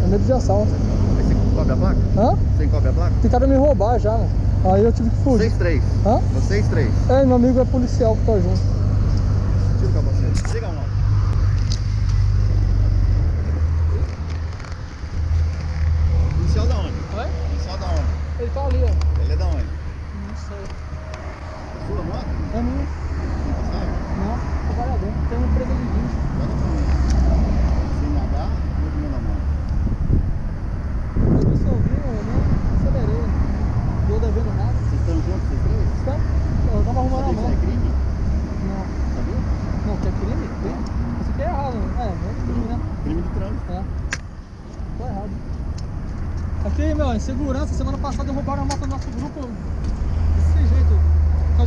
É medo de assalto. Aí você cobre a placa? Hã? Você encobre a placa? Tentaram me roubar já, mano. Aí eu tive que fugir. 6-3. Hã? No 6-3. É, meu amigo é policial que tá junto. Tira o capacete. Liga o nome. Policial da onde? Oi? Policial da onde? Ele tá ali, ó. Ele é da onde? Não sei. É sua moto? É minha. Você sabe? Não, trabalhador. Tem uma empresa de guincho. Pega pra mim. CNH, movimento da mão. Eu vi seu ouvindo, eu nem acelerei. Tô devendo nada. Vocês estão juntos, vocês três? Estão? Eu tava arrumando a Sabia que mão. isso é crime? Não. Sabia? Não, que é crime? Crime? Isso aqui é errado, né? É crime, né? Crime de trânsito. É. Tô errado. Aqui, meu, em segurança, semana passada roubaram a moto do nosso grupo desse jeito. Por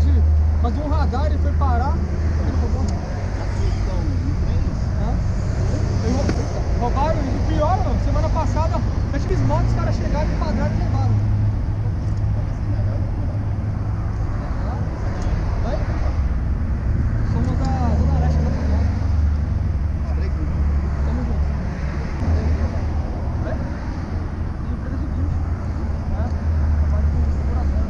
causa de um radar, ele foi parar. Ele roubou. Vocês estão em três? Roubaram, e pior, meu, semana passada, antes que os motos, os caras chegaram e enquadraram e levaram. Oi? Somos da Zona Leste da Polícia. Os três estão juntos? Tamo junto. Oi? Tem empresa de guincho. É? Trabalho com seguradora.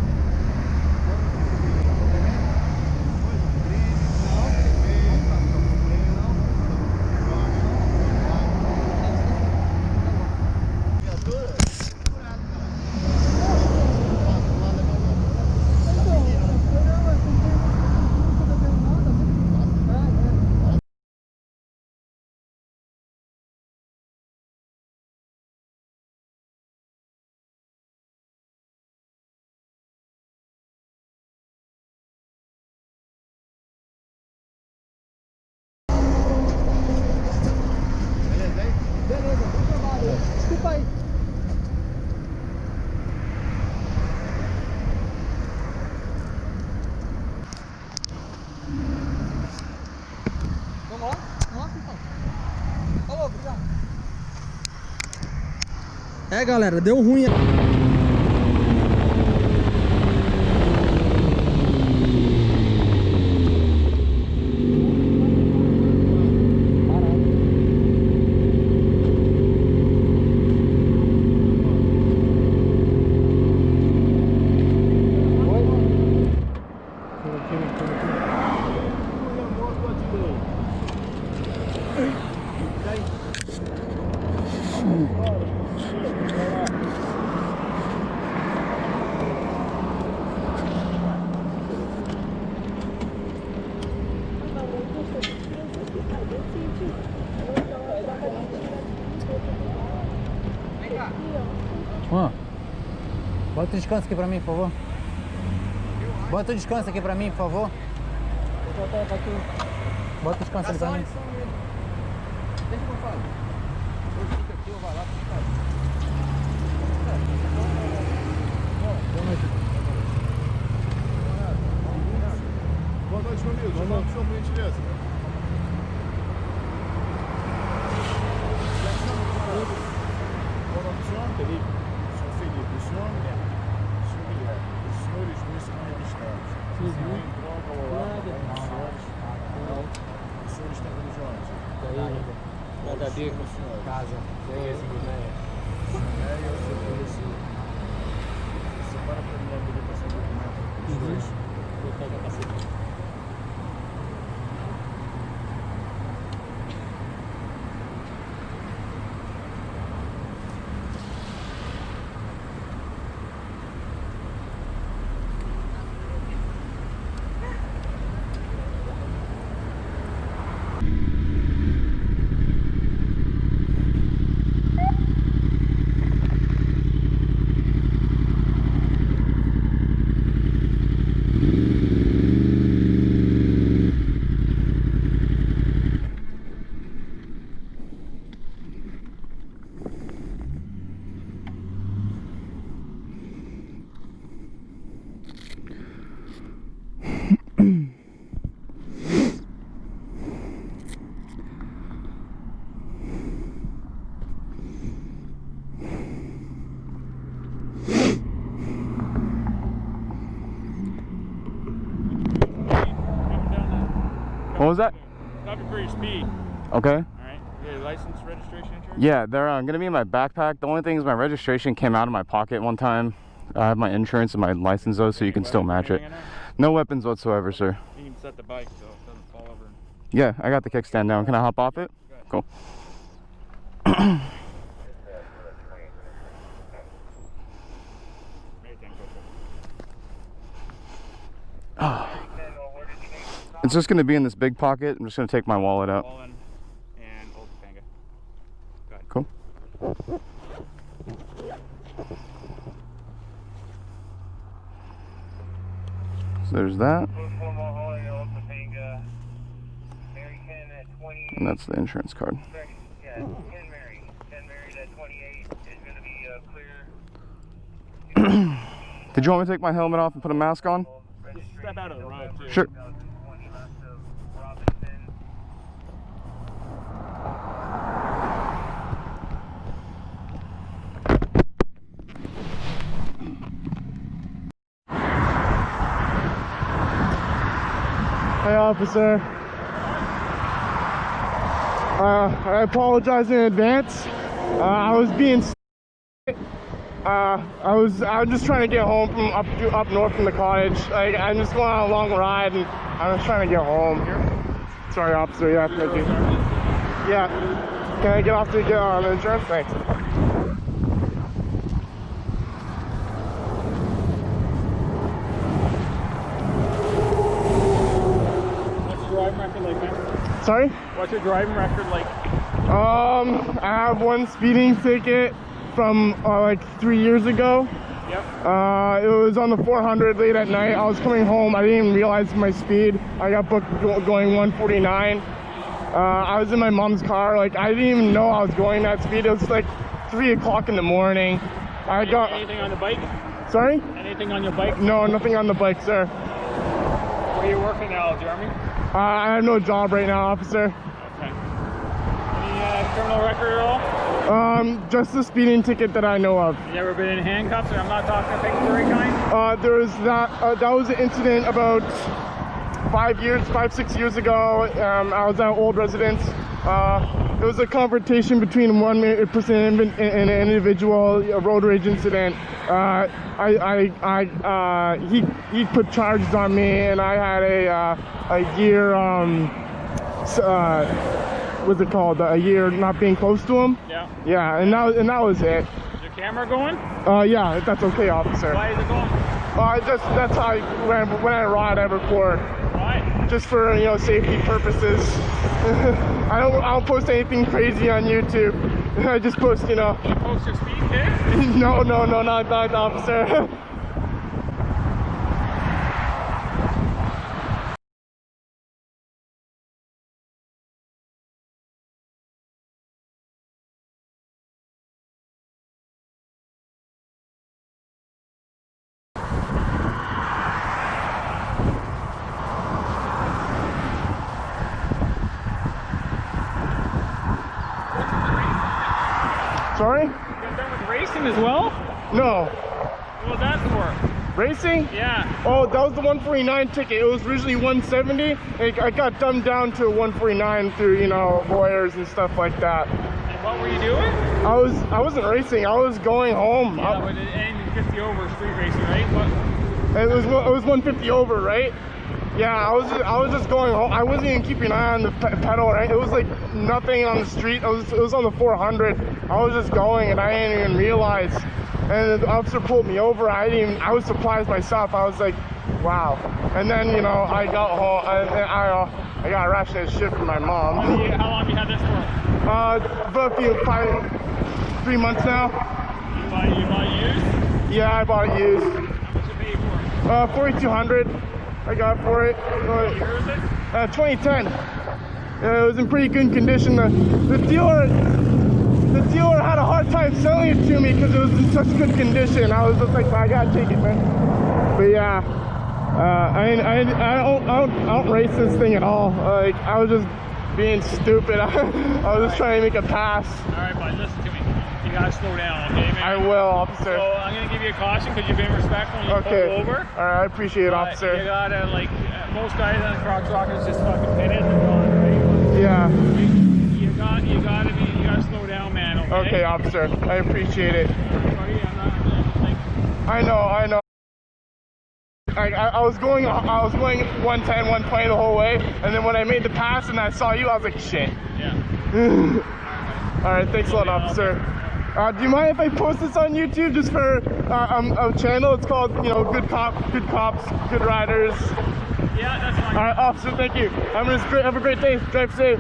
Beleza aí? Beleza, bom trabalho. Desculpa aí. Vamos lá? Vamos lá, então. Falou, obrigado. É, galera, deu ruim. Bota o descanso aqui pra mim, por favor. Bota o descanso aqui pra mim, por favor. Bota o descanso ali pra mim. Deixa que eu falo. Eu fico aqui, eu vou lá, tu faz. Boa noite, meu amigo. Deixa eu falar com o senhor, por gentileza. Qual o nome do senhor? Felipe. O senhor Felipe. O senhor? O senhor Guilherme. Os senhores dois serão revistados. Se não entrou com o lado dos senhores, os senhores estão religiosos. Nada a ver com casa. Separa para mim a habilitação do documento. Os dois. Vou pegar a cacete. What was that? Stop it for your speed. Okay. All right. Yeah, license, registration, insurance? Yeah, they're gonna be in my backpack. The only thing is my registration came out of my pocket one time. I have my insurance and my license though, so you can still match it. No weapons whatsoever, sir. You can set the bike so it doesn't fall over. Yeah, I got the kickstand down. Can I hop off it? Cool. It's just gonna be in this big pocket. I'm just gonna take my wallet out. Cool. So there's that. And that's the insurance card. Did you want me to take my helmet off and put a mask on? Step out of the road too. Sure. Hey, officer. I apologize in advance. I was being. I'm just trying to get home from up north from the cottage. Like, I'm just going on a long ride, and I'm just trying to get home. Sorry, officer. Yeah, thank you. Yeah. Can I get off to get on insurance? Thanks. Sorry? What's your driving record like? I have one speeding ticket from like 3 years ago. Yep. It was on the 400 late at night. I was coming home. I didn't even realize my speed. I got booked going 149. I was in my mom's car. Like, I didn't even know I was going that speed. It was like 3 o'clock in the morning. I got anything on the bike? Sorry? Anything on your bike? No, nothing on the bike, sir. Where are you working now, Jeremy? I have no job right now, officer. Okay. Any criminal record at all? Just the speeding ticket that I know of. You ever been in handcuffs? I'm not talking picture kind. There was that. That was an incident about 5, 6 years ago. I was at an old residence. It was a confrontation between one person and an individual, a road rage incident. He put charges on me, and I had a year. What's it called? A year not being close to him. Yeah. Yeah, and that was it. Is your camera going? Yeah, that's okay, officer. Why is it going? That's how when I ride, I record. Why? Just for, you know, safety purposes. I don't post anything crazy on YouTube. I just post, you know. You post your speed tips? No, not officer. Sorry? You got done with racing as well? No. What was that for? Racing? Yeah. Oh, that was the 149 ticket. It was originally 170. I got dumbed down to 149 through, you know, lawyers and stuff like that. And what were you doing? I wasn't racing. I was going home. Yeah, but anything 50 over street racing, right? What? It was 150 over, right? Yeah, I was just going home. I wasn't even keeping an eye on the pedal, right? It was like nothing on the street. It was on the 400. I was just going, and I didn't even realize. And the officer pulled me over. I was surprised myself. I was like, wow. And then, you know, I got home. I got a ration of shit from my mom. How long have you had this for? About 3 months now. You bought used? Yeah, I bought it used. How much you pay for it? 4,200. I got for it. What year is it? 2010. It was in pretty good condition. The dealer had a hard time selling it to me because it was in such good condition. I was just like, I gotta take it, man. But yeah, I don't race this thing at all. Like, I was just being stupid. I was just trying to make a pass. All right, bud, listen to me. You gotta slow down, okay, man? I will, officer. So I'm gonna give you a caution because you've been respectful when you pull over. All right, I appreciate it, officer. You gotta, like, most guys on the Crocs Rockets just fucking pin it and gone, right? Yeah. You gotta be Okay, officer. I appreciate it. I know. I was going 110, 120 the whole way, and then when I made the pass and I saw you, I was like, shit. Yeah. All right, thanks a lot, officer. Do you mind if I post this on YouTube just for a channel? It's called, you know, Good Cops, Good Riders. Yeah, that's fine. All right, officer, thank you. Have a great day. Drive safe.